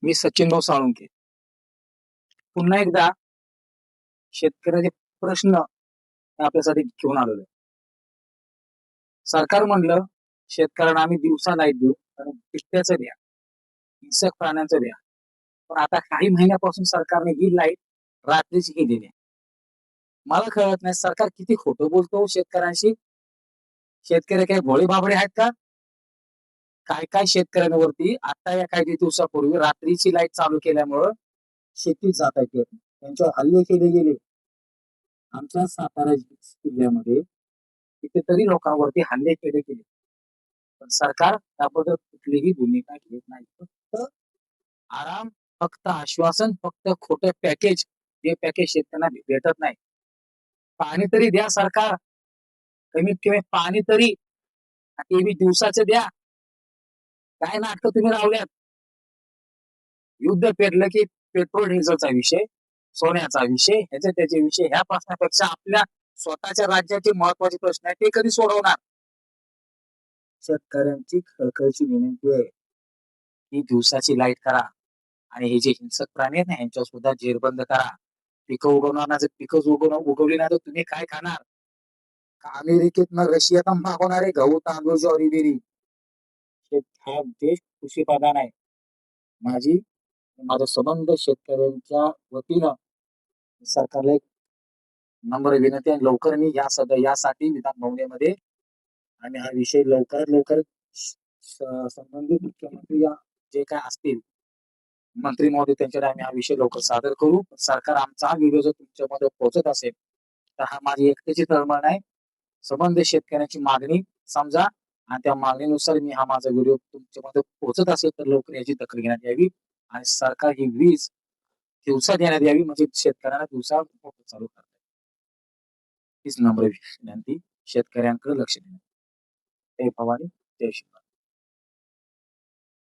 मी सचिन साळुंखे. पुन्हा एकदा शेतकऱ्याचे प्रश्न आपल्यासाठी घेऊन आलेलो आहे. सरकार म्हणलं शेतकऱ्यांना आम्ही दिवसा लाईट देऊ आणि बिबट्याचं द्या, हिंसक प्राण्यांचं द्या. पण आता काही महिन्यापासून सरकारने ही लाईट रात्रीची केलेली आहे. मला कळत नाही सरकार किती खोटं बोलतो शेतकऱ्यांशी. शेतकरी काही भोळे बाबडे आहेत का? काय काय शेतकऱ्यांवरती आता या काही दिवसापूर्वी रात्रीची लाईट चालू केल्यामुळं शेतीत जाता येत नाही. त्यांच्यावर हल्ले केले गेले. आमच्या सातारा जिल्ह्यामध्ये कितीतरी लोकांवरती हल्ले केले गेले. पण सरकार त्याबद्दल कुठलीही भूमिका घेत नाही. फक्त आराम, फक्त आश्वासन, फक्त खोटं पॅकेज. जे पॅकेज शेतकऱ्यांना भेटत नाही. पाणी तरी द्या सरकार, कमीत कमी पाणी तरी ते बी दिवसाचं द्या. काय नाटकं तुम्ही लावल्यात. युद्ध पेटलं की पेट्रोल डिझेलचा विषय, सोन्याचा विषय, ह्याचे त्याचे विषय, ह्या प्रश्नापेक्षा आपल्या स्वतःच्या राज्याचे महत्वाचे प्रश्न आहेत ते कधी सोडवणार. शेतकऱ्यांची कळकळीची विनंती आहे की दिवसाची लाईट करा आणि हे जे हिंसक प्राणी आहेत ना यांच्यावर सुद्धा जेरबंद करा. पिकं उगवणार, जर पिकं उगवली नाही तर तुम्ही काय खाणार? अमेरिकेतनं रशियात मागवणारे गहू, तांदूळ, ज्वारी, बिरी. हा देश कृषी प्रधान आहे. माझा संबंध शेतकऱ्यांच्या वतीनं सरकारला एक नम्र विनंती आहे. लवकर मी यासाठी विधान भवनेमध्ये आणि हा विषय लवकरात लवकर संबंधित मुख्यमंत्री या जे काय असतील मंत्री महोदय त्यांच्याकडे आम्ही हा विषय लवकर सादर करू. सरकार आमचा हा व्हिडिओ जर तुमच्यामध्ये पोहोचत असेल तर हा माझी एकट्याची तळमळ नाही, संबंधित शेतकऱ्यांची मागणी समजा आणि त्या मागणीनुसार मी हा माझा व्हिडिओ तुमच्यामध्ये पोहोचत असेल तर लवकर याची दखल घेण्यात यावी आणि सरकार ही वीज दिवसा देण्यात यावी, म्हणजे शेतकऱ्यांना दिवसा मोटर चालू करता हीच नम्र विनंती. शेतकऱ्यांकडे लक्ष देण्यात. जय भवानी, जय श्रीराम.